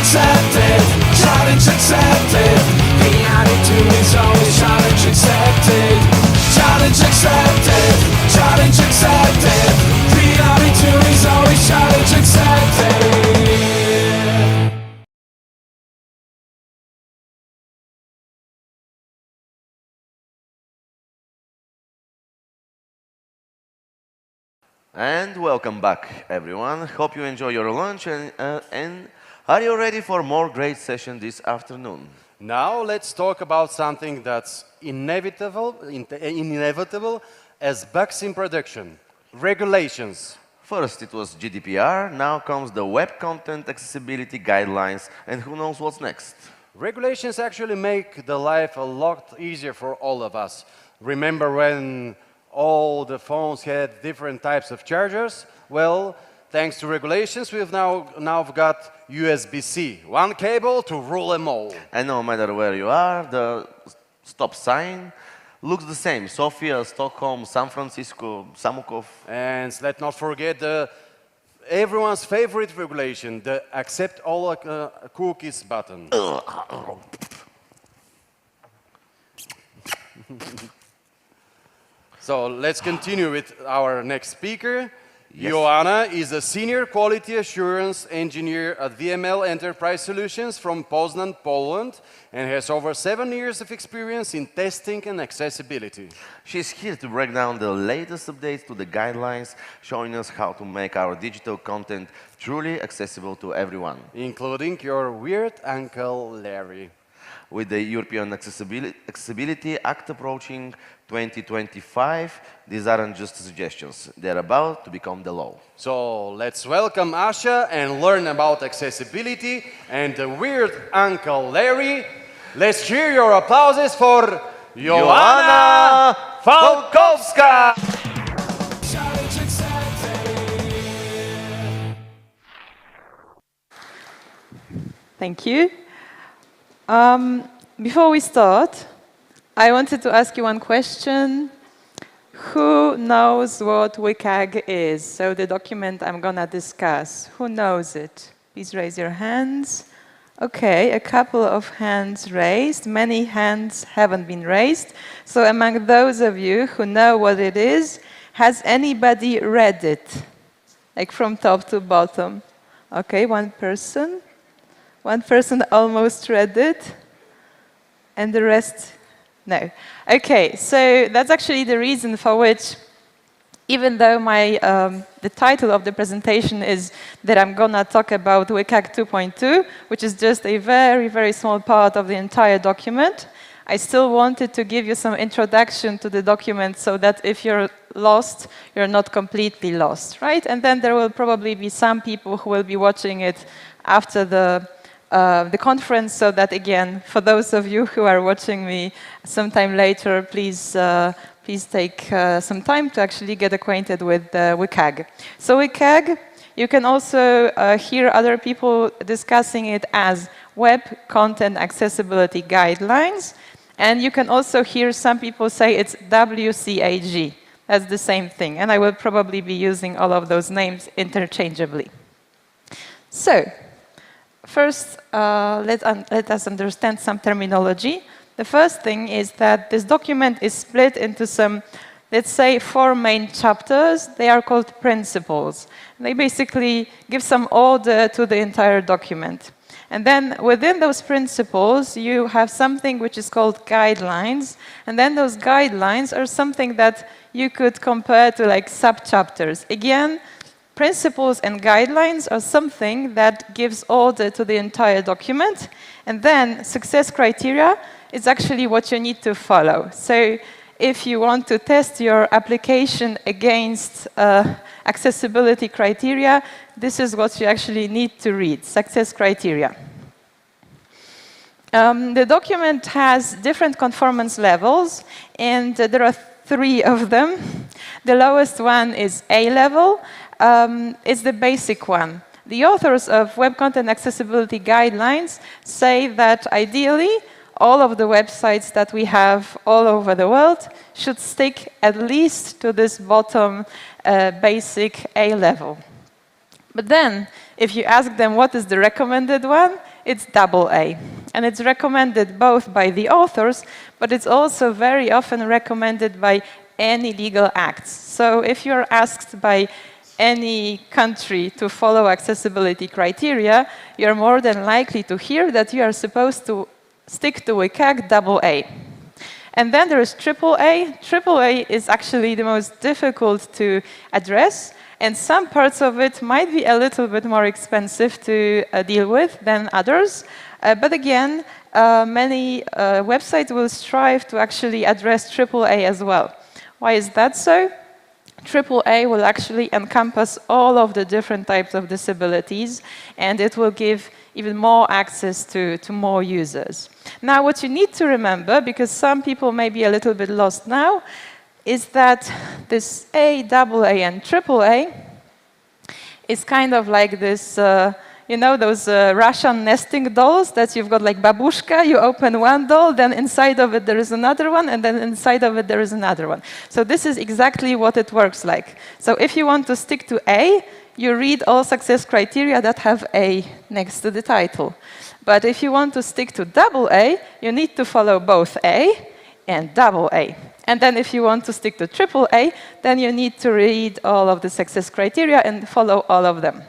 accepted, challenge accepted. Reality is always challenge accepted. Challenge accepted, challenge accepted. Reality is always challenge accepted. And welcome back, everyone. Hope you enjoy your lunch and are you ready for more great session this afternoon? Now let's talk about something that's inevitable as bugs in production, regulations. First it was GDPR, now comes the Web Content Accessibility Guidelines, and who knows what's next. Regulations actually make the life a lot easier for all of us. Remember when all the phones had different types of chargers? Well, thanks to regulations, we've now got USB-C, one cable to rule them all. And no matter where you are, the stop sign looks the same. Sofia, Stockholm, San Francisco, Samokov. And let's not forget everyone's favorite regulation, the accept all cookies button. So let's continue with our next speaker. Yes. Joanna is a Senior Quality Assurance Engineer at VML Enterprise Solutions from Poznan, Poland, and has over 7 years of experience in testing and accessibility. She's here to break down the latest updates to the guidelines, showing us how to make our digital content truly accessible to everyone. Including your weird Uncle Larry. With the European Accessibility Act approaching 2025, these aren't just suggestions. They're about to become the law. So let's welcome Asha and learn about accessibility and the weird Uncle Larry. Let's cheer your applauses for Joanna Falkowska! Thank you. Before we start, I wanted to ask you one question. Who knows what WCAG is? So the document I'm going to discuss. Who knows it? Please raise your hands. Okay, a couple of hands raised. Many hands haven't been raised. So among those of you who know what it is, has anybody read it? Like from top to bottom? Okay, one person. One person almost read it. And the rest, no. Okay, so that's actually the reason for which, even though the title of the presentation is that I'm going to talk about WCAG 2.2, which is just a very, very small part of the entire document, I still wanted to give you some introduction to the document so that if you're lost, you're not completely lost, right? And then there will probably be some people who will be watching it after the conference, so that again, for those of you who are watching me sometime later, please take some time to actually get acquainted with WCAG. So WCAG, you can also hear other people discussing it as Web Content Accessibility Guidelines, and you can also hear some people say it's WCAG. That's the same thing, and I will probably be using all of those names interchangeably. So, first, let us understand some terminology. The first thing is that this document is split into some, let's say, 4 main chapters. They are called principles. They basically give some order to the entire document. And then within those principles, you have something which is called guidelines. And then those guidelines are something that you could compare to like sub-chapters. Again, principles and guidelines are something that gives order to the entire document, and then success criteria is actually what you need to follow. So if you want to test your application against accessibility criteria, this is what you actually need to read, success criteria. The document has different conformance levels, and there are 3 of them. The lowest one is A level. It's the basic one. The authors of Web Content Accessibility Guidelines say that ideally all of the websites that we have all over the world should stick at least to this bottom basic A level. But then, if you ask them what is the recommended one, it's AA. And it's recommended both by the authors, but it's also very often recommended by any legal acts. So if you're asked by any country to follow accessibility criteria, you're more than likely to hear that you are supposed to stick to WCAG AA. And then there is AAA. AAA is actually the most difficult to address, and some parts of it might be a little bit more expensive to deal with than others. But again, many websites will strive to actually address AAA as well. Why is that so? AAA will actually encompass all of the different types of disabilities, and it will give even more access to more users. Now, what you need to remember, because some people may be a little bit lost now, is that this A, AA, and AAA is kind of like this, you know, those Russian nesting dolls that you've got like babushka, you open one doll, then inside of it there is another one, and then inside of it there is another one. So this is exactly what it works like. So if you want to stick to A, you read all success criteria that have A next to the title. But if you want to stick to AA, you need to follow both A and AA. And then if you want to stick to AAA, then you need to read all of the success criteria and follow all of them.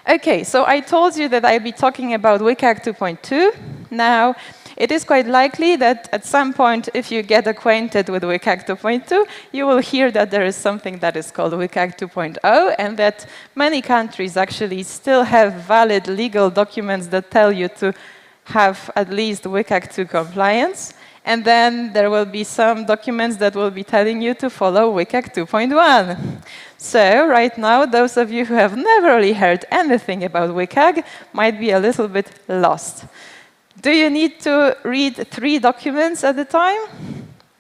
Okay, so I told you that I'll be talking about WCAG 2.2. Now, it is quite likely that at some point, if you get acquainted with WCAG 2.2, you will hear that there is something that is called WCAG 2.0, and that many countries actually still have valid legal documents that tell you to have at least WCAG 2 compliance. And then there will be some documents that will be telling you to follow WCAG 2.1. So right now, those of you who have never really heard anything about WCAG might be a little bit lost. Do you need to read 3 documents at a time?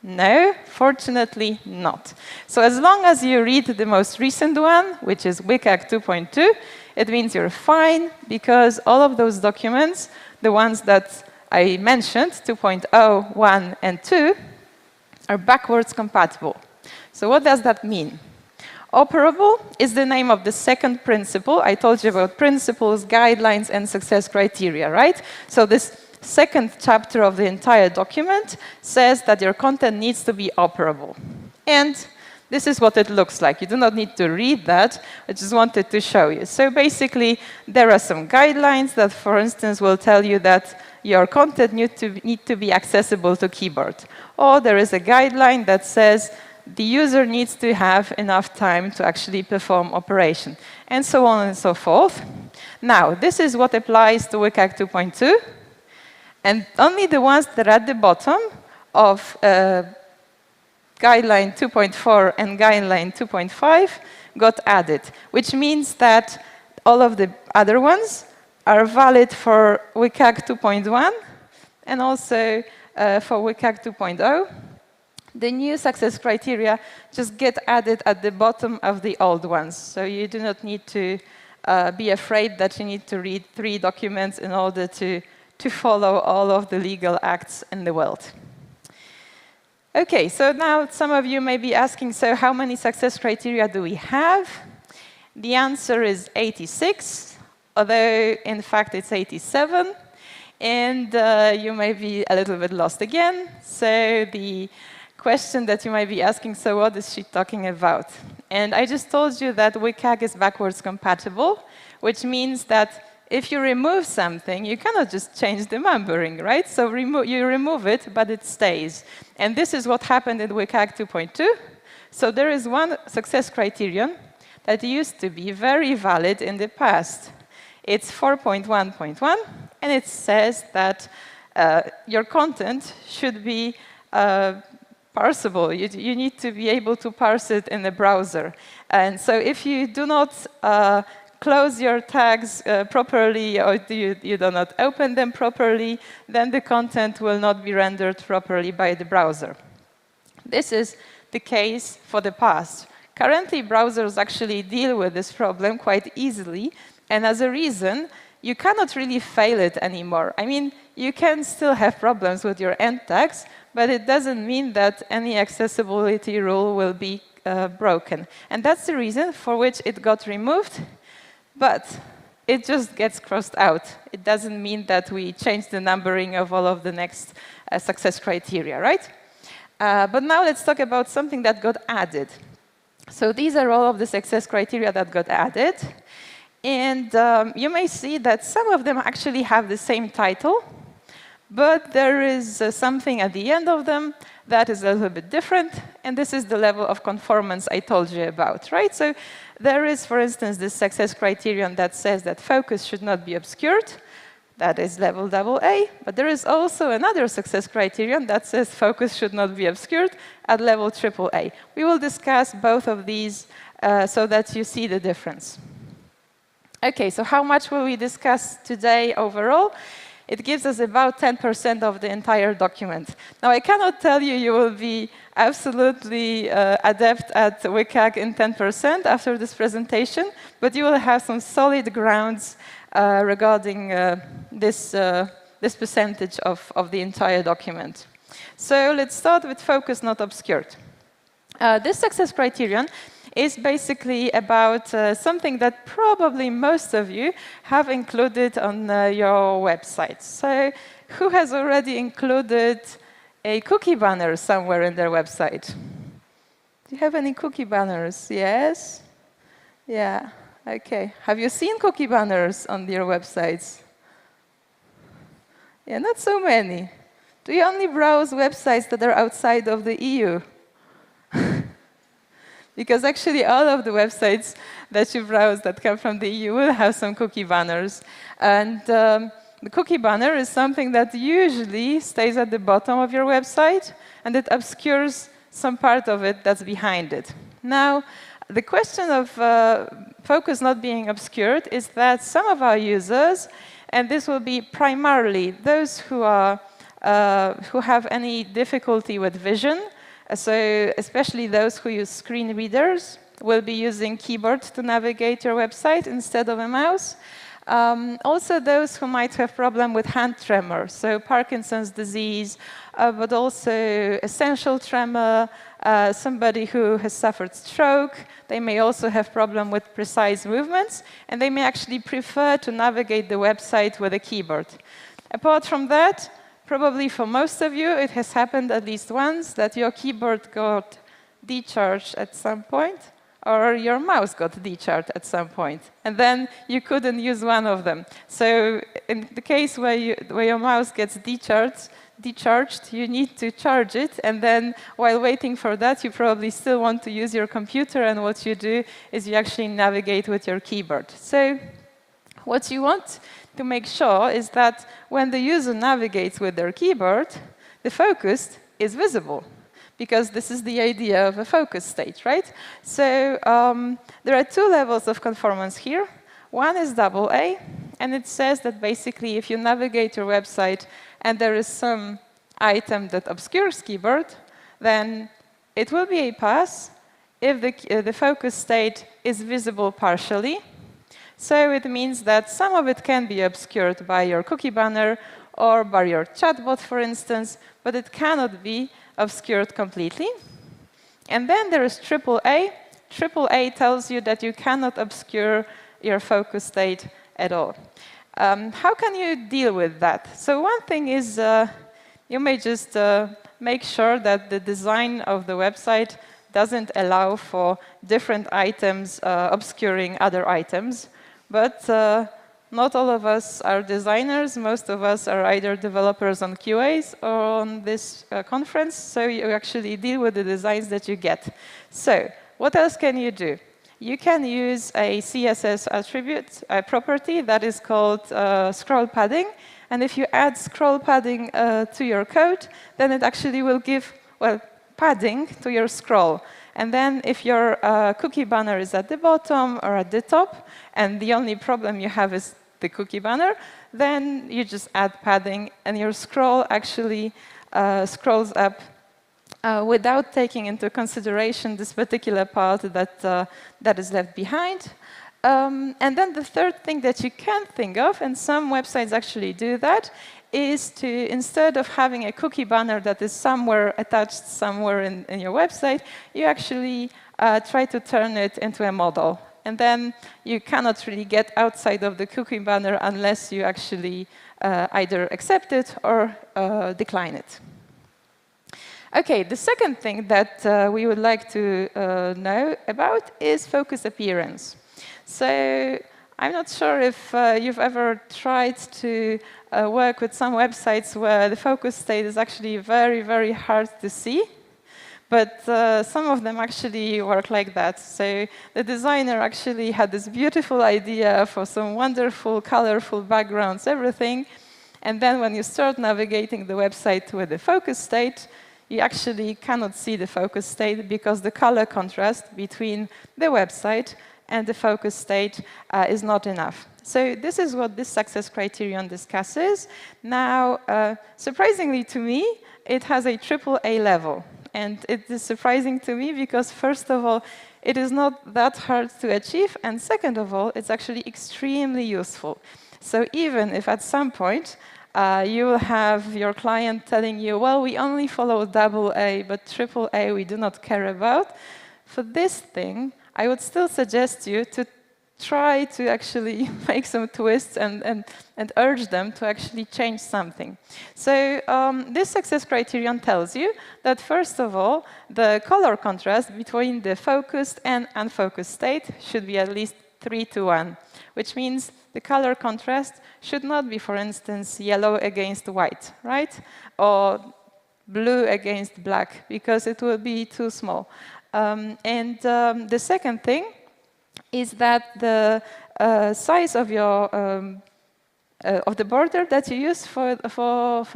No, fortunately not. So as long as you read the most recent one, which is WCAG 2.2, it means you're fine, because all of those documents, the ones that I mentioned, 2.0, 1, and 2, are backwards compatible. So what does that mean? Operable is the name of the second principle. I told you about principles, guidelines, and success criteria, right? So this second chapter of the entire document says that your content needs to be operable. And this is what it looks like. You do not need to read that. I just wanted to show you. So basically, there are some guidelines that, for instance, will tell you that your content need to be accessible to keyboard. Or there is a guideline that says the user needs to have enough time to actually perform operation, and so on and so forth. Now, this is what applies to WCAG 2.2, and only the ones that are at the bottom of Guideline 2.4 and Guideline 2.5 got added, which means that all of the other ones are valid for WCAG 2.1 and also for WCAG 2.0. The new success criteria just get added at the bottom of the old ones. So you do not need to be afraid that you need to read 3 documents in order to follow all of the legal acts in the world. Okay, so now some of you may be asking, so how many success criteria do we have? The answer is 86, although in fact it's 87. And you may be a little bit lost again. So the question that you might be asking, so what is she talking about? And I just told you that WCAG is backwards compatible, which means that if you remove something, you cannot just change the numbering, right? So you remove it, but it stays. And this is what happened in WCAG 2.2. So there is one success criterion that used to be very valid in the past. It's 4.1.1, and it says that your content should be parsable. You need to be able to parse it in the browser. And so if you do not close your tags properly, or you do not open them properly, then the content will not be rendered properly by the browser. This is the case for the past. Currently, browsers actually deal with this problem quite easily, and as a reason, you cannot really fail it anymore. I mean, you can still have problems with your end tags, but it doesn't mean that any accessibility rule will be broken. And that's the reason for which it got removed. But it just gets crossed out. It doesn't mean that we change the numbering of all of the next success criteria, right? But now let's talk about something that got added. So these are all of the success criteria that got added. And you may see that some of them actually have the same title, but there is something at the end of them that is a little bit different, and this is the level of conformance I told you about, right? So there is, for instance, this success criterion that says that focus should not be obscured. That is level AA, but there is also another success criterion that says focus should not be obscured at level AAA. We will discuss both of these so that you see the difference. Okay, so how much will we discuss today overall? It gives us about 10% of the entire document. Now, I cannot tell you you will be absolutely adept at WCAG in 10% after this presentation, but you will have some solid grounds regarding this percentage of the entire document. So let's start with focus not obscured. This success criterion is basically about something that probably most of you have included on your website. So who has already included a cookie banner somewhere in their website? Do you have any cookie banners? Yes? Yeah, okay. Have you seen cookie banners on your websites? Yeah, not so many. Do you only browse websites that are outside of the EU? Because actually all of the websites that you browse that come from the EU will have some cookie banners. And the cookie banner is something that usually stays at the bottom of your website, and it obscures some part of it that's behind it. Now, the question of focus not being obscured is that some of our users, and this will be primarily those who have any difficulty with vision, so especially those who use screen readers, will be using keyboard to navigate your website instead of a mouse. Also those who might have problem with hand tremor, so Parkinson's disease, but also essential tremor, somebody who has suffered stroke. They may also have problem with precise movements, and they may actually prefer to navigate the website with a keyboard. Apart from that, probably for most of you, it has happened at least once that your keyboard got decharged at some point, or your mouse got decharged at some point, and then you couldn't use one of them. So in the case where your mouse gets decharged, you need to charge it, and then while waiting for that, you probably still want to use your computer, and what you do is you actually navigate with your keyboard. So what you want to make sure is that when the user navigates with their keyboard, the focus is visible, because this is the idea of a focus state, right? So there are two levels of conformance here. One is AA, and it says that basically if you navigate your website and there is some item that obscures keyboard, then it will be a pass if the focus state is visible partially. So it means that some of it can be obscured by your cookie banner or by your chatbot, for instance, but it cannot be obscured completely. And then there is AAA. AAA tells you that you cannot obscure your focus state at all. How can you deal with that? So one thing is you may just make sure that the design of the website doesn't allow for different items obscuring other items. But not all of us are designers. Most of us are either developers on QAs or on this conference, so you actually deal with the designs that you get. So what else can you do? You can use a CSS attribute, a property that is called scroll padding. And if you add scroll padding to your code, then it actually will give, well, padding to your scroll. And then if your cookie banner is at the bottom or at the top, and the only problem you have is the cookie banner, then you just add padding, and your scroll actually scrolls up without taking into consideration this particular part that is left behind. And then the third thing that you can think of, and some websites actually do that, is to, instead of having a cookie banner that is somewhere attached somewhere in your website, you actually try to turn it into a model. and then you cannot really get outside of the cookie banner unless you actually either accept it or decline it. Okay, the second thing that we would like to know about is focus appearance. So I'm not sure if you've ever tried to work with some websites where the focus state is actually very, very hard to see. But some of them actually work like that. So the designer actually had this beautiful idea for some wonderful, colorful backgrounds, everything. And then when you start navigating the website with the focus state, you actually cannot see the focus state because the color contrast between the website and the focus state is not enough. So this is what this success criterion discusses. Now, surprisingly to me, it has a AAA level. And it is surprising to me because, first of all, it is not that hard to achieve, and second of all, it's actually extremely useful. So even if at some point you will have your client telling you, well, we only follow AA, but AAA we do not care about, for this thing, I would still suggest you to try to actually make some twists and urge them to actually change something. So this success criterion tells you that, first of all, the color contrast between the focused and unfocused state should be at least 3:1, which means the color contrast should not be, for instance, yellow against white, right? Or blue against black, because it will be too small. The second thing is that the size of your of the border that you use for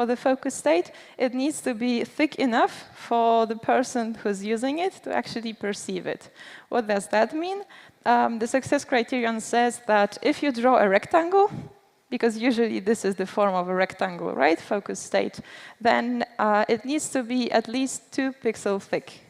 the focus state, it needs to be thick enough for the person who's using it to actually perceive it. What does that mean? The success criterion says that if you draw a rectangle, because usually this is the form of a rectangle, right, focus state, then it needs to be at least 2 pixels thick.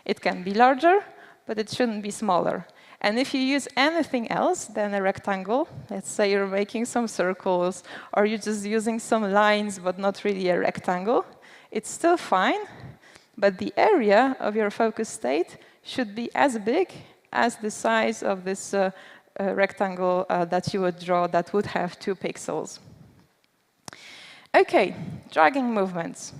It can be larger, but it shouldn't be smaller. And if you use anything else than a rectangle, let's say you're making some circles, or you're just using some lines, but not really a rectangle, it's still fine, but the area of your focus state should be as big as the size of this rectangle that you would draw that would have 2 pixels. Okay, dragging movements.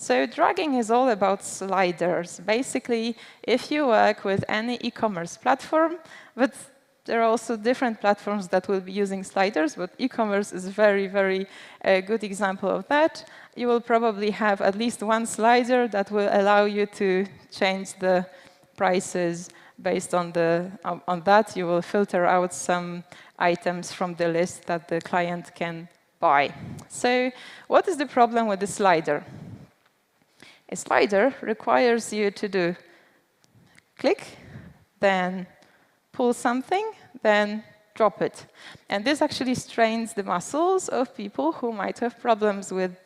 So dragging is all about sliders. Basically, if you work with any e-commerce platform, but there are also different platforms that will be using sliders, but e-commerce is a very, very good example of that. You will probably have at least one slider that will allow you to change the prices based on that. You will filter out some items from the list that the client can buy. So what is the problem with the slider? A slider requires you to do click, then pull something, then drop it. And this actually strains the muscles of people who might have problems with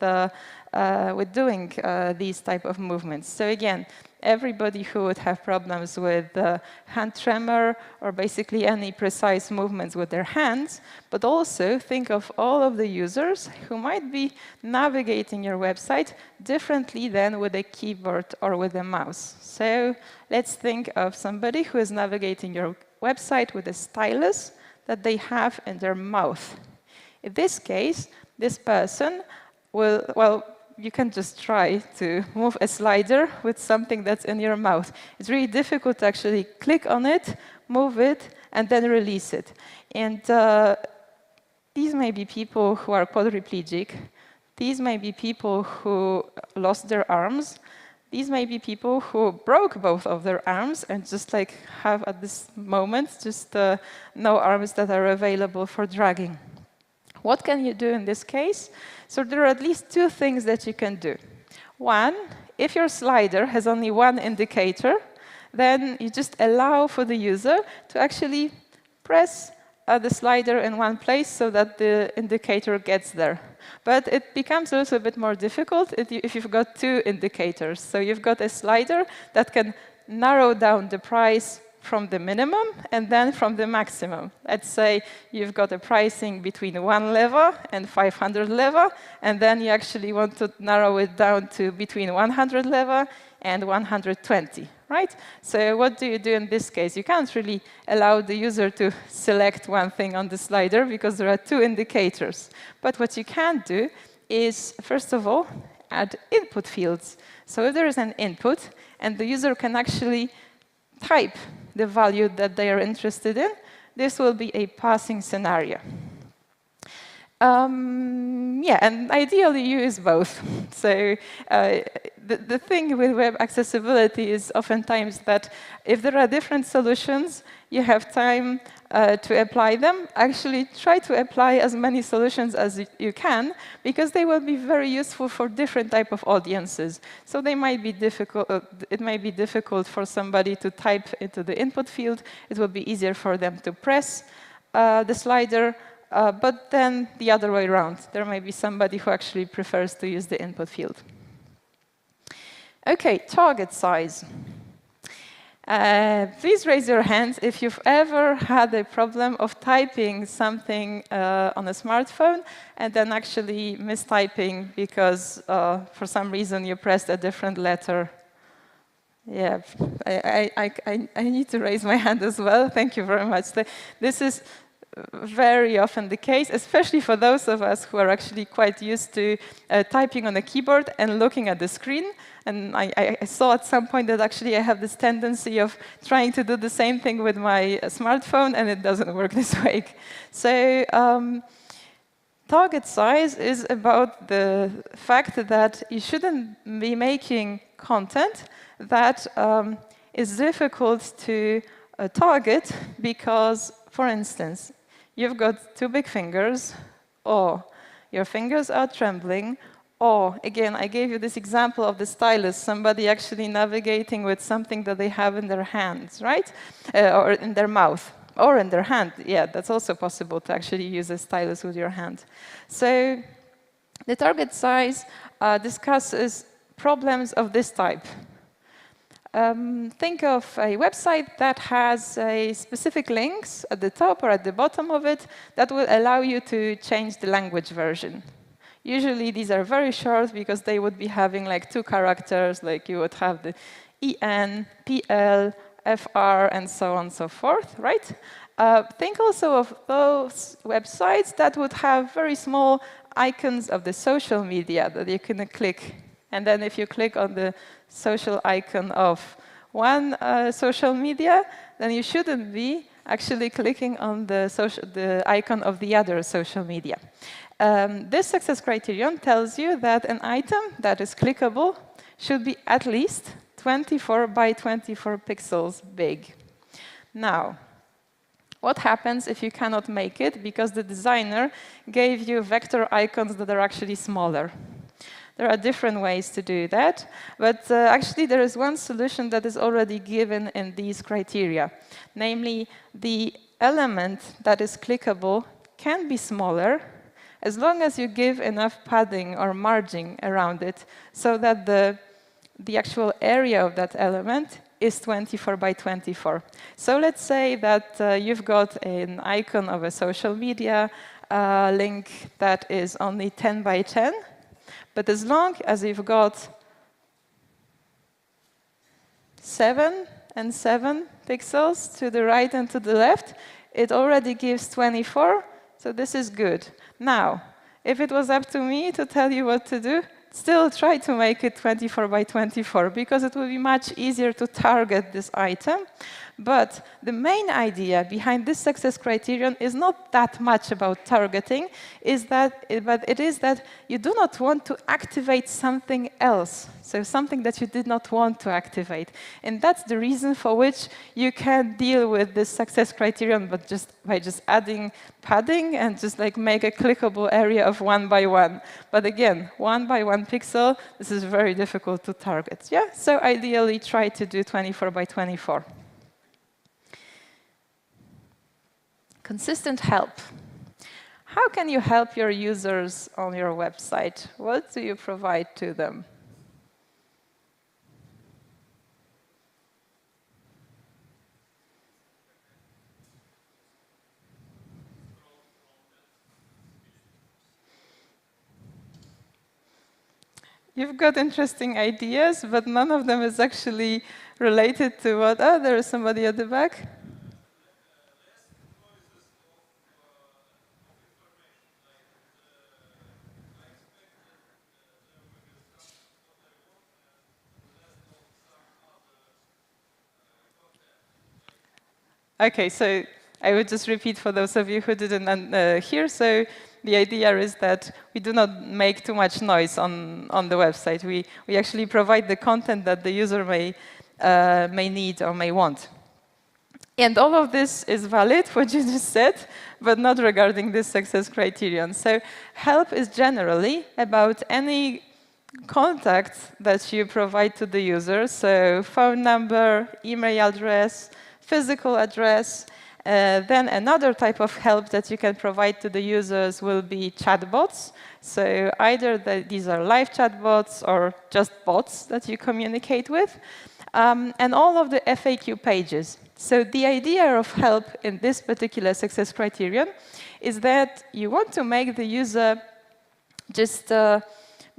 doing these type of movements. So again, everybody who would have problems with hand tremor or basically any precise movements with their hands, but also think of all of the users who might be navigating your website differently than with a keyboard or with a mouse. So let's think of somebody who is navigating your website with a stylus that they have in their mouth. In this case, this person will, well, you can just try to move a slider with something that's in your mouth. It's really difficult to actually click on it, move it, and then release it. And these may be people who are quadriplegic. These may be people who lost their arms. These may be people who broke both of their arms and just like have at this moment just no arms that are available for dragging. What can you do in this case? So there are at least 2 things that you can do. One, if your slider has only one indicator, then you just allow for the user to actually press the slider in one place so that the indicator gets there. But it becomes also a bit more difficult if you've got 2 indicators. So you've got a slider that can narrow down the price from the minimum and then from the maximum. Let's say you've got a pricing between 1 leva and 500 leva, and then you actually want to narrow it down to between 100 leva and 120, right? So what do you do in this case? You can't really allow the user to select one thing on the slider because there are two indicators. But what you can do is, first of all, add input fields. So if there is an input and the user can actually type the value that they are interested in, this will be a passing scenario. Yeah, and ideally use both. So the thing with web accessibility is oftentimes that if there are different solutions, you have time to apply them. Actually, try to apply as many solutions as you can, because they will be very useful for different type of audiences. So they might be difficult. It might be difficult for somebody to type into the input field. It will be easier for them to press the slider. But then the other way around. There may be somebody who actually prefers to use the input field. OK, target size. Please raise your hands if you've ever had a problem of typing something on a smartphone and then actually mistyping because for some reason you pressed a different letter. Yeah, I need to raise my hand as well. Thank you very much. This is very often the case, especially for those of us who are actually quite used to typing on a keyboard and looking at the screen. And I saw at some point that actually I have this tendency of trying to do the same thing with my smartphone, and it doesn't work this way. So target size is about the fact that you shouldn't be making content that is difficult to target because, for instance, you've got two big fingers, or your fingers are trembling, or, again, I gave you this example of the stylus, somebody actually navigating with something that they have in their hands, right? Or in their mouth, or in their hand. Yeah, that's also possible to actually use a stylus with your hand. So the target size discusses problems of this type. Think of a website that has specific links at the top or at the bottom of it that will allow you to change the language version. Usually these are very short because they would be having like 2 characters, like you would have the EN, PL, FR, and so on and so forth, right? Think also of those websites that would have very small icons of the social media that you can click. And then if you click on the social icon of one social media, then you shouldn't be actually clicking on the icon of the other social media. This success criterion tells you that an item that is clickable should be at least 24 by 24 pixels big. Now, what happens if you cannot make it because the designer gave you vector icons that are actually smaller? There are different ways to do that, but actually there is one solution that is already given in these criteria. Namely, the element that is clickable can be smaller as long as you give enough padding or margin around it so that the actual area of that element is 24 by 24. So let's say that you've got an icon of a social media link that is only 10 by 10. But as long as you've got 7 and 7 pixels to the right and to the left, it already gives 24, so this is good. Now, if it was up to me to tell you what to do, still try to make it 24 by 24, because it will be much easier to target this item. But the main idea behind this success criterion is not that much about targeting, but it is that you do not want to activate something else, so something that you did not want to activate. And that's the reason for which you can deal with this success criterion but by just adding padding and just like make a clickable area of 1 by 1. But again, 1 by 1 pixel, this is very difficult to target. Yeah? So ideally try to do 24 by 24. Consistent help. How can you help your users on your website? What do you provide to them? You've got interesting ideas, but none of them is actually related to what? Oh, there is somebody at the back. Okay, so I would just repeat for those of you who didn't hear. So the idea is that we do not make too much noise on the website. We actually provide the content that the user may need or may want. And all of this is valid, what you just said, but not regarding this success criterion. So help is generally about any contact that you provide to the user. So phone number, email address, physical address. Then another type of help that you can provide to the users will be chatbots. So either these are live chatbots or just bots that you communicate with. And all of the FAQ pages. So the idea of help in this particular success criterion is that you want to make the user just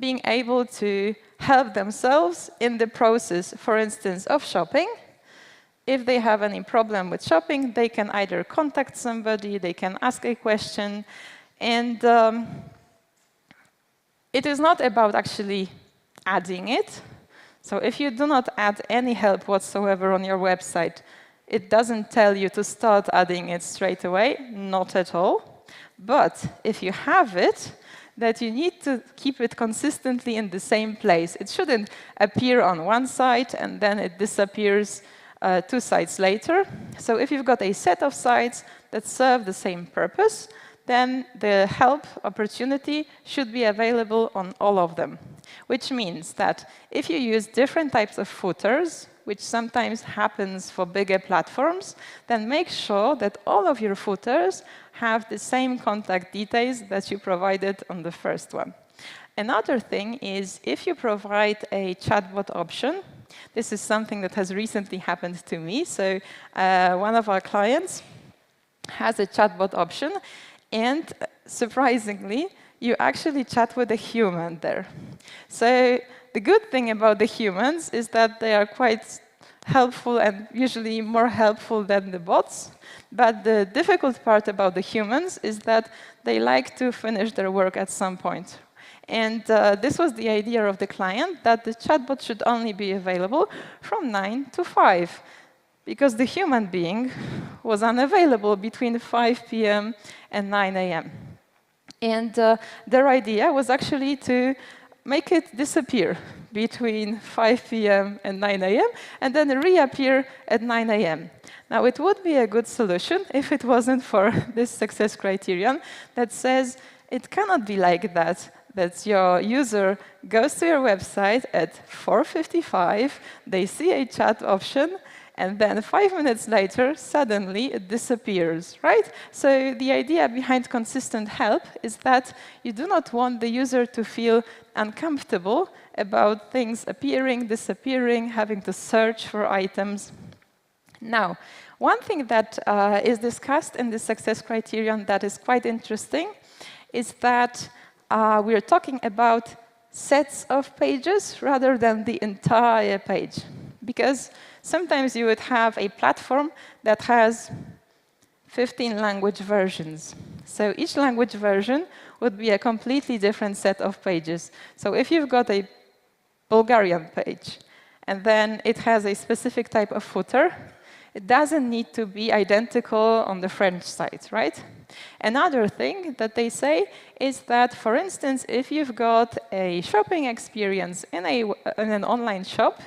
being able to help themselves in the process, for instance, of shopping. If they have any problem with shopping, they can either contact somebody, they can ask a question, and it is not about actually adding it. So if you do not add any help whatsoever on your website, it doesn't tell you to start adding it straight away, not at all. But if you have it, that you need to keep it consistently in the same place. It shouldn't appear on one site and then it disappears 2 sites later. So if you've got a set of sites that serve the same purpose, then the help opportunity should be available on all of them. Which means that if you use different types of footers, which sometimes happens for bigger platforms, then make sure that all of your footers have the same contact details that you provided on the first one. Another thing is if you provide a chatbot option, this is something that has recently happened to me. So one of our clients has a chatbot option, and surprisingly, you actually chat with a human there. So the good thing about the humans is that they are quite helpful and usually more helpful than the bots. But the difficult part about the humans is that they like to finish their work at some point. And this was the idea of the client, that the chatbot should only be available from 9 to 5, because the human being was unavailable between 5 p.m. and 9 a.m. And their idea was actually to make it disappear between 5 p.m. and 9 a.m. and then reappear at 9 a.m. Now, it would be a good solution if it wasn't for this success criterion that says it cannot be like that, that your user goes to your website at 4:55, they see a chat option, and then 5 minutes later, suddenly it disappears, right? So the idea behind consistent help is that you do not want the user to feel uncomfortable about things appearing, disappearing, having to search for items. Now, one thing that is discussed in the success criterion that is quite interesting is that we're talking about sets of pages rather than the entire page. Because sometimes you would have a platform that has 15 language versions. So each language version would be a completely different set of pages. So if you've got a Bulgarian page, and then it has a specific type of footer, it doesn't need to be identical on the French site, right? Another thing that they say is that, for instance, if you've got a shopping experience in an online shop,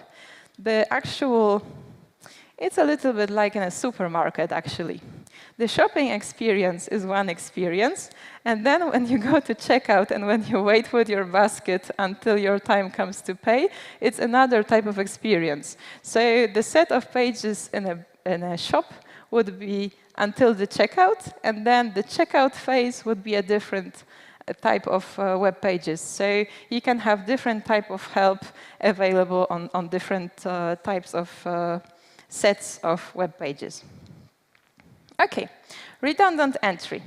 the actual, it's a little bit like in a supermarket, actually. The shopping experience is one experience, and then when you go to checkout and when you wait with your basket until your time comes to pay, it's another type of experience. So the set of pages in a shop would be until the checkout, and then the checkout phase would be a different type of web pages. So you can have different type of help available on different types of sets of web pages. Okay, redundant entry.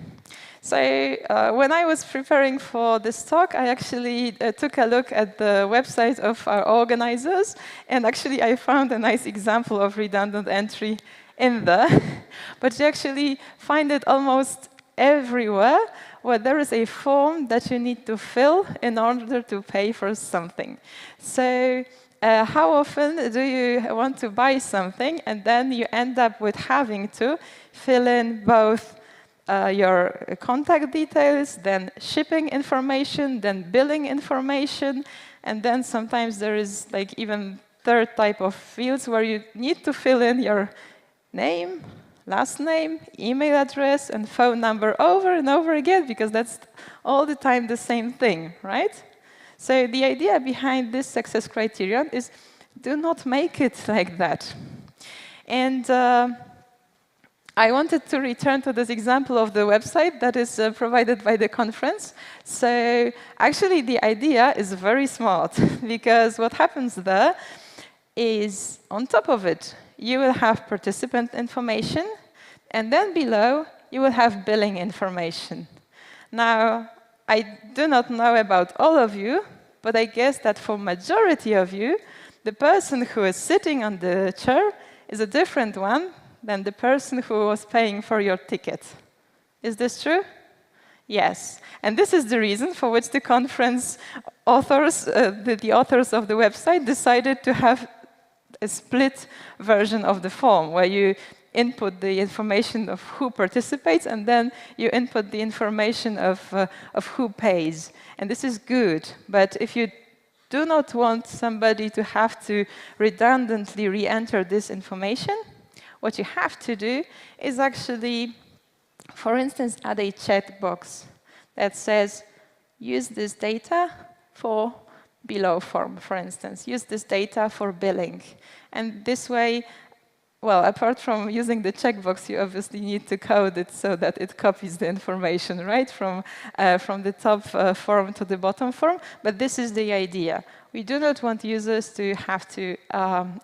So when I was preparing for this talk, I actually took a look at the website of our organizers, and actually I found a nice example of redundant entry in there. But you actually find it almost everywhere where there is a form that you need to fill in order to pay for something. So how often do you want to buy something and then you end up with having to fill in both your contact details, then shipping information, then billing information, and then sometimes there is like even third type of fields where you need to fill in your name, last name, email address, and phone number over and over again, because that's all the time the same thing, right? So the idea behind this success criterion is do not make it like that. And I wanted to return to this example of the website that is provided by the conference. So actually the idea is very smart, because what happens there is on top of it, you will have participant information, and then below you will have billing information. Now, I do not know about all of you, but I guess that for majority of you, the person who is sitting on the chair is a different one than the person who was paying for your ticket. Is this true? Yes. And this is the reason for which the conference authors, the authors of the website, decided to have a split version of the form, where you input the information of who participates, and then you input the information of who pays. And this is good, but if you do not want somebody to have to redundantly re-enter this information, what you have to do is actually, for instance, add a checkbox that says, use this data for below form, for instance. Use this data for billing. And this way, well, apart from using the checkbox, you obviously need to code it so that it copies the information, right, from the top form to the bottom form. But this is the idea. We do not want users to have to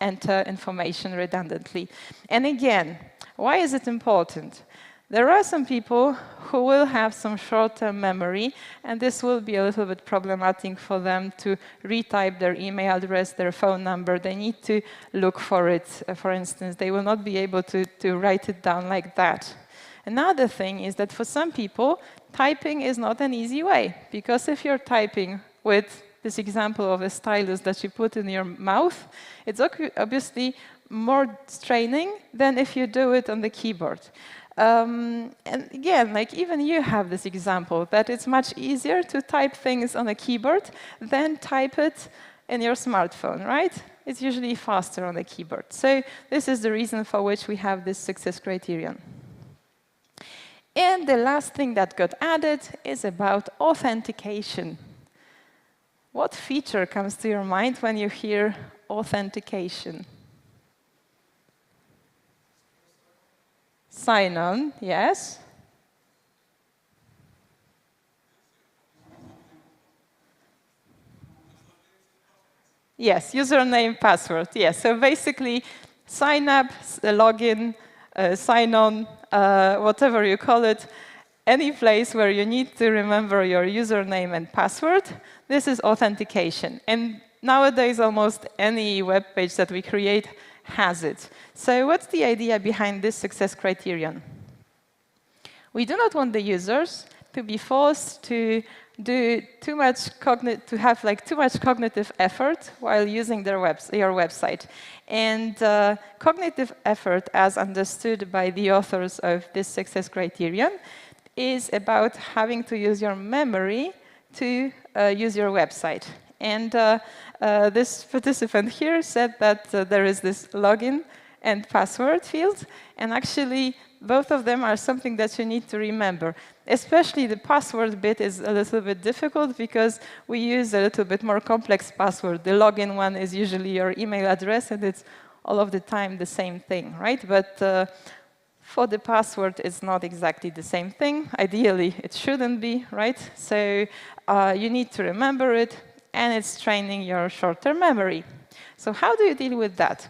enter information redundantly. And again, why is it important? There are some people who will have some short-term memory, and this will be a little bit problematic for them to retype their email address, their phone number. They need to look for it, for instance. They will not be able to write it down like that. Another thing is that for some people, typing is not an easy way, because if you're typing with this example of a stylus that you put in your mouth, it's obviously more straining than if you do it on the keyboard. And again, like even you have this example that it's much easier to type things on a keyboard than type it in your smartphone, right? It's usually faster on the keyboard. So this is the reason for which we have this success criterion. And the last thing that got added is about authentication. What feature comes to your mind when you hear authentication? Sign on, yes. Yes, username, password, yes. So basically, sign up, login, sign on, whatever you call it, any place where you need to remember your username and password, this is authentication. And nowadays, almost any web page that we create has it. So what's the idea behind this success criterion? We do not want the users to be forced to do too much to have like too much cognitive effort while using your website. And cognitive effort, as understood by the authors of this success criterion, is about having to use your memory to use your website. And this participant here said that there is this login and password field, and actually both of them are something that you need to remember. Especially the password bit is a little bit difficult because we use a little bit more complex password. The login one is usually your email address, and it's all of the time the same thing, right? But for the password, it's not exactly the same thing. Ideally, it shouldn't be, right? So you need to remember it, and it's training your short-term memory. So how do you deal with that?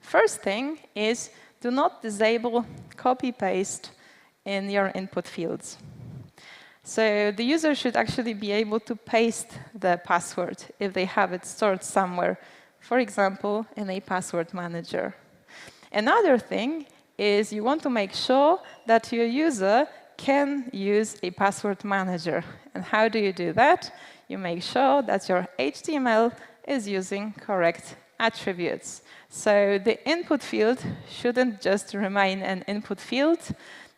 First thing is do not disable copy-paste in your input fields. So the user should actually be able to paste the password if they have it stored somewhere, for example, in a password manager. Another thing is you want to make sure that your user can use a password manager. And how do you do that? You make sure that your HTML is using correct attributes. So the input field shouldn't just remain an input field.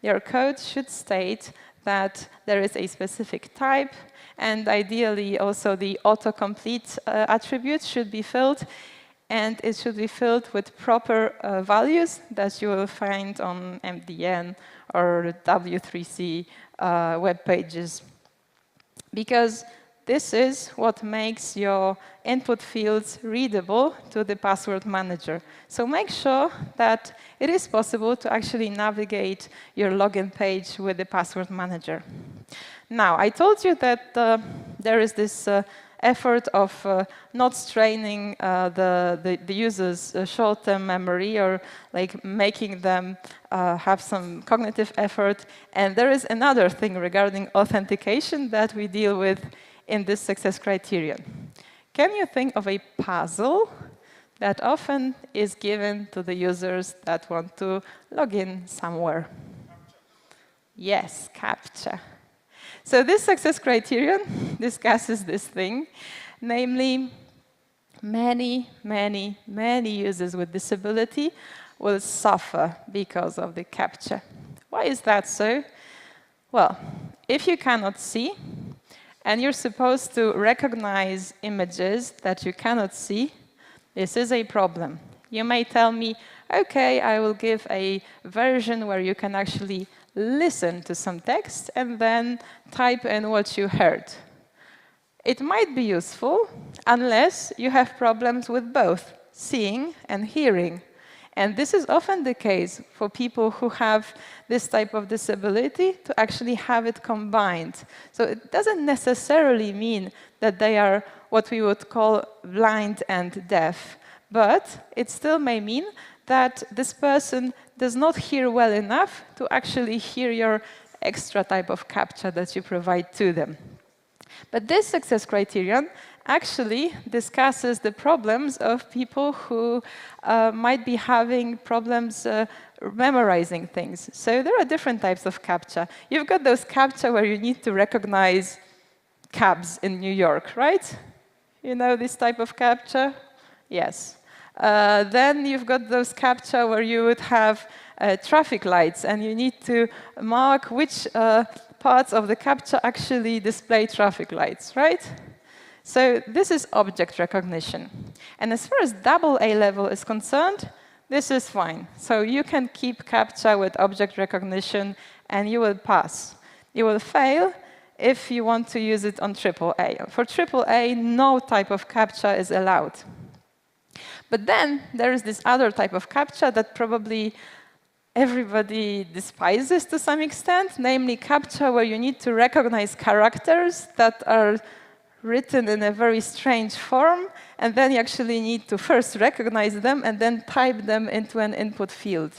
Your code should state that there is a specific type, and ideally also the autocomplete attribute should be filled, and it should be filled with proper values that you will find on MDN or W3C web pages. Because this is what makes your input fields readable to the password manager. So make sure that it is possible to actually navigate your login page with the password manager. Now, I told you that there is this effort of not straining the user's short-term memory or like making them have some cognitive effort. And there is another thing regarding authentication that we deal with in this success criterion. Can you think of a puzzle that often is given to the users that want to log in somewhere? Yes, CAPTCHA. So this success criterion discusses this thing, namely many users with disability will suffer because of the CAPTCHA. Why is that so? Well, if you cannot see, and you're supposed to recognize images that you cannot see, this is a problem. You may tell me, okay, I will give a version where you can actually listen to some text and then type in what you heard. It might be useful unless you have problems with both seeing and hearing. And this is often the case for people who have this type of disability, to actually have it combined. So it doesn't necessarily mean that they are what we would call blind and deaf, but it still may mean that this person does not hear well enough to actually hear your extra type of CAPTCHA that you provide to them. But this success criterion actually discusses the problems of people who might be having problems memorizing things. So there are different types of CAPTCHA. You've got those CAPTCHA where you need to recognize cabs in New York, right? You know this type of CAPTCHA? Yes. Then you've got those CAPTCHA where you would have traffic lights, and you need to mark which parts of the CAPTCHA actually display traffic lights, right? So this is object recognition. And as far as AA level is concerned, this is fine. So you can keep CAPTCHA with object recognition, and you will pass. You will fail if you want to use it on AAA. For AAA, no type of CAPTCHA is allowed. But then there is this other type of CAPTCHA that probably everybody despises to some extent, namely CAPTCHA where you need to recognize characters that are written in a very strange form, and then you actually need to first recognize them and then type them into an input field.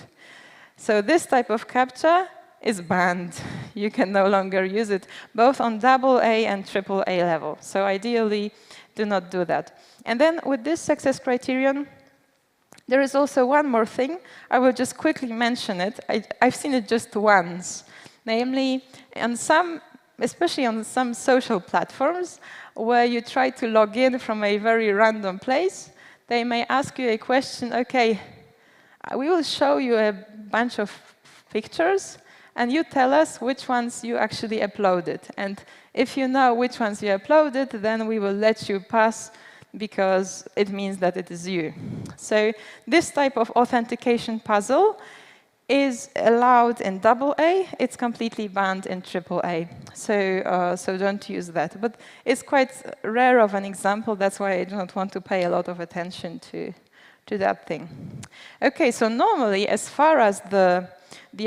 So this type of CAPTCHA is banned. You can no longer use it, both on AA and AAA level. So ideally, do not do that. And then with this success criterion, there is also one more thing. I will just quickly mention it. I've seen it just once. Namely, on some, especially on some social platforms, where you try to log in from a very random place, they may ask you a question, okay, we will show you a bunch of pictures, and you tell us which ones you actually uploaded. And if you know which ones you uploaded, then we will let you pass, because it means that it is you. So this type of authentication puzzle is allowed in AA. It's completely banned in AAA. So don't use that. But it's quite rare of an example. That's why I do not want to pay a lot of attention to that thing. Okay, so normally, as far as the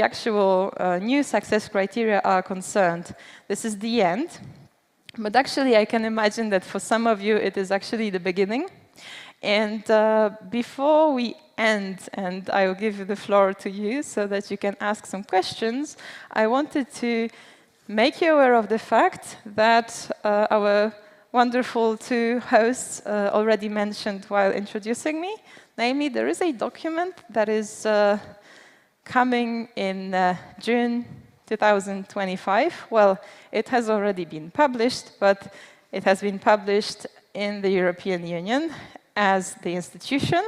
actual new success criteria are concerned, this is the end. But actually, I can imagine that for some of you, it is actually the beginning. And before we end, and I will give the floor to you so that you can ask some questions, I wanted to make you aware of the fact that our wonderful two hosts already mentioned while introducing me. Namely, there is a document that is coming in June 2025. Well, it has already been published, but it has been published in the European Union as the institution,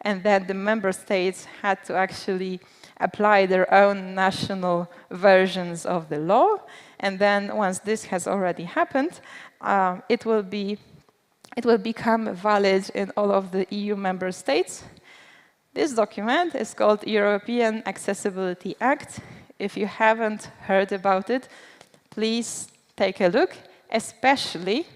and then the member states had to actually apply their own national versions of the law. And then once this has already happened, it will become valid in all of the EU member states. This document is called European Accessibility Act. If you haven't heard about it, please take a look, especially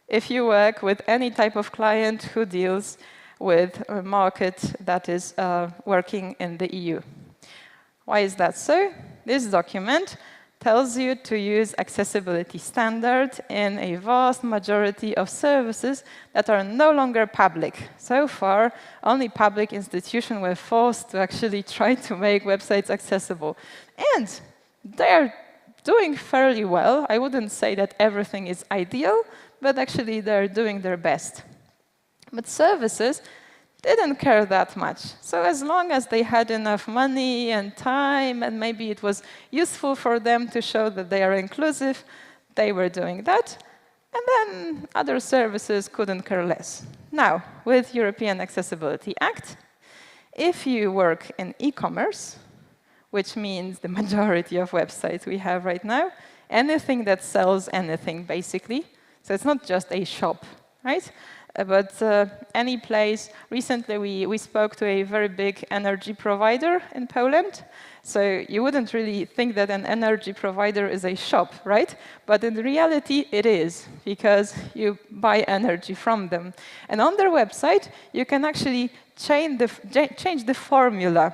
if you work with any type of client who deals with a market that is working in the EU. Why is that so? This document tells you to use accessibility standards in a vast majority of services that are no longer public. So far, only public institutions were forced to actually try to make websites accessible. And they're doing fairly well. I wouldn't say that everything is ideal, but actually they're doing their best. But services didn't care that much. So as long as they had enough money and time, and maybe it was useful for them to show that they are inclusive, they were doing that. And then other services couldn't care less. Now, with European Accessibility Act, if you work in e-commerce, which means the majority of websites we have right now, anything that sells anything, basically. So it's not just a shop, right? But any place. Recently, we spoke to a very big energy provider in Poland. So you wouldn't really think that an energy provider is a shop, right? But in reality, it is, because you buy energy from them. And on their website, you can actually change the formula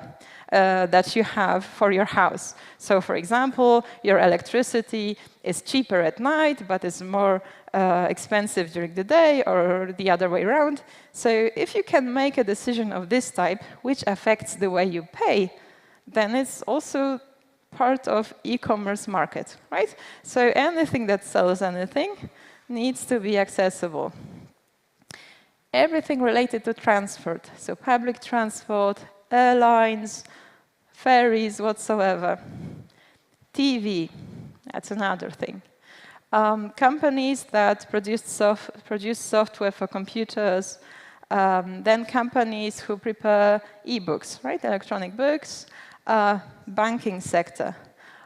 that you have for your house. So, for example, your electricity is cheaper at night, but is more expensive during the day, or the other way around. So if you can make a decision of this type, which affects the way you pay, then it's also part of e-commerce market, right? So anything that sells anything needs to be accessible. Everything related to transport, so public transport, airlines, ferries, whatsoever. TV, that's another thing. Companies that produce software for computers, then companies who prepare e-books, right, electronic books, banking sector.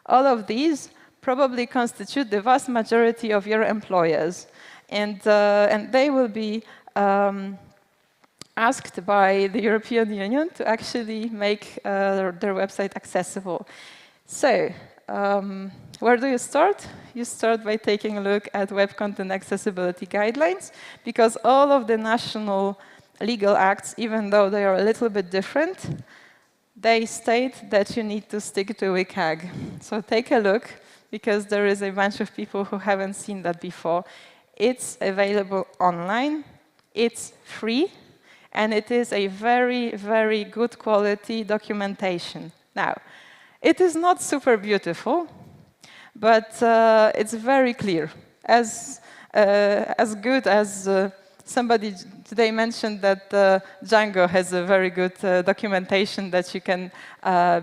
All of these probably constitute the vast majority of your employers, and they will be asked by the European Union to actually make their website accessible. So, where do you start? You start by taking a look at Web Content Accessibility Guidelines, because all of the national legal acts, even though they are a little bit different, they state that you need to stick to WCAG. So take a look, because there is a bunch of people who haven't seen that before. It's available online, it's free, and it is a very, very good quality documentation. Now, it is not super beautiful, but it's very clear. As good as somebody today mentioned that Django has a very good documentation that you can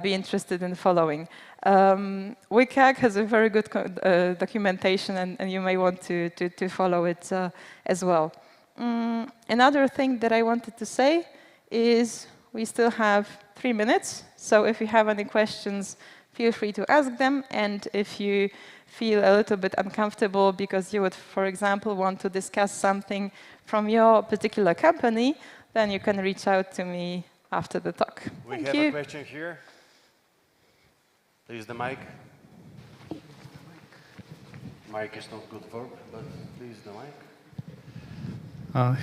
be interested in following. WCAG has a very good documentation, and you may want to follow it as well. Another thing that I wanted to say is we still have 3 minutes, so if you have any questions, feel free to ask them, and if you feel a little bit uncomfortable because you would, for example, want to discuss something from your particular company, then you can reach out to me after the talk. We have a question here. Please, the mic. Mic is not good verb, but please, the mic.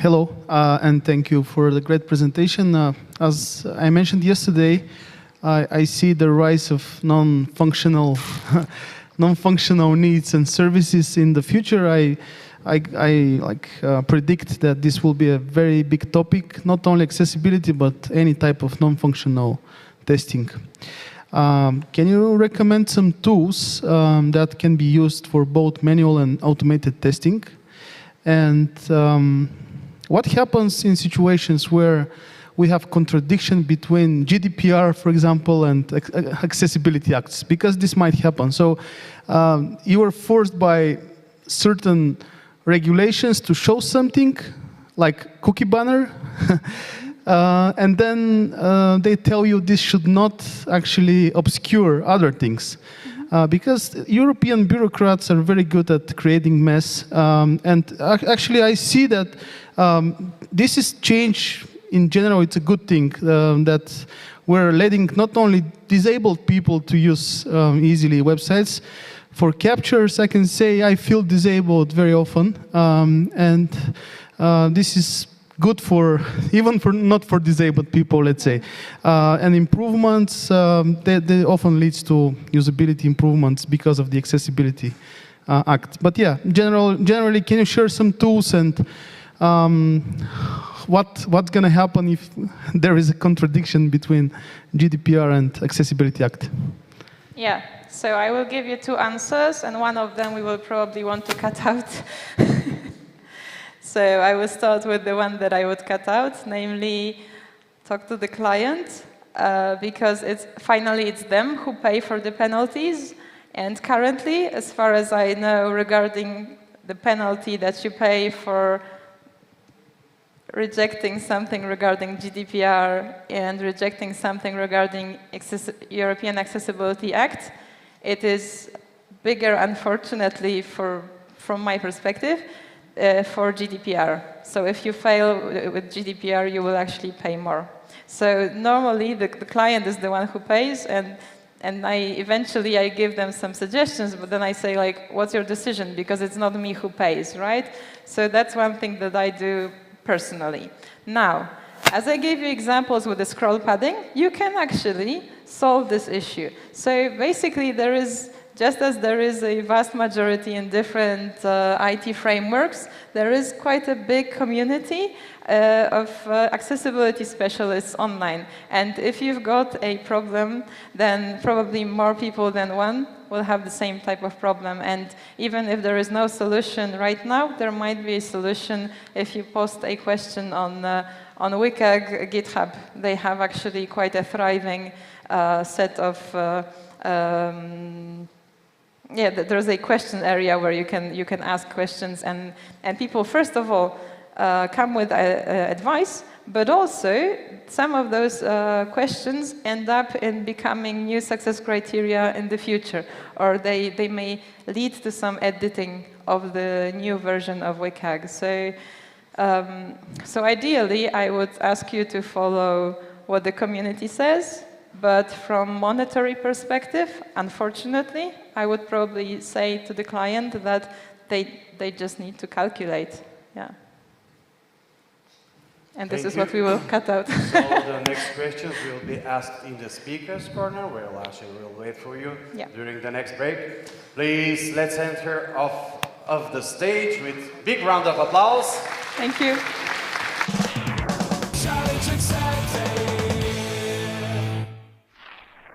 Hello, and thank you for the great presentation. As I mentioned yesterday, I see the rise of non-functional needs and services in the future. predict that this will be a very big topic, not only accessibility, but any type of non-functional testing. Can you recommend some tools that can be used for both manual and automated testing? And what happens in situations where we have contradiction between GDPR, for example, and accessibility acts? Because this might happen. So you are forced by certain regulations to show something, like cookie banner, and then they tell you this should not actually obscure other things. Because European bureaucrats are very good at creating mess. And actually, I see that this is change. In general, it's a good thing that we're letting not only disabled people to use easily websites. For captures, I can say I feel disabled very often. And this is good for, even for not for disabled people, let's say. And improvements, they often leads to usability improvements because of the Accessibility Act. But yeah, generally, can you share some tools and what's going to happen if there is a contradiction between GDPR and Accessibility Act? Yeah, so I will give you two answers, and one of them we will probably want to cut out. So I will start with the one that I would cut out, namely talk to the client, because finally it's them who pay for the penalties. And currently, as far as I know, regarding the penalty that you pay for rejecting something regarding GDPR and rejecting something regarding European Accessibility Act, it is bigger, unfortunately, from my perspective, for GDPR. So if you fail with GDPR, you will actually pay more. So normally, the client is the one who pays, and eventually I give them some suggestions, but then I say, like, what's your decision? Because it's not me who pays, right? So that's one thing that I do personally. Now, as I gave you examples with the scroll padding, you can actually solve this issue. So basically, there is, just as there is a vast majority in different IT frameworks, there is quite a big community of accessibility specialists online. And if you've got a problem, then probably more people than one will have the same type of problem. And even if there is no solution right now, there might be a solution if you post a question on WCAG GitHub. They have actually quite a thriving set of yeah, there's a question area where you can ask questions, and people, first of all, come with advice, but also some of those questions end up in becoming new success criteria in the future, or they may lead to some editing of the new version of WCAG. So ideally, I would ask you to follow what the community says. But from monetary perspective, unfortunately, I would probably say to the client that they just need to calculate. Yeah. And this is what we will cut out. So the next questions will be asked in the speakers corner, where Lasha will wait for you during the next break. Please, let's enter off of the stage with big round of applause. Thank you. Challenge accepted.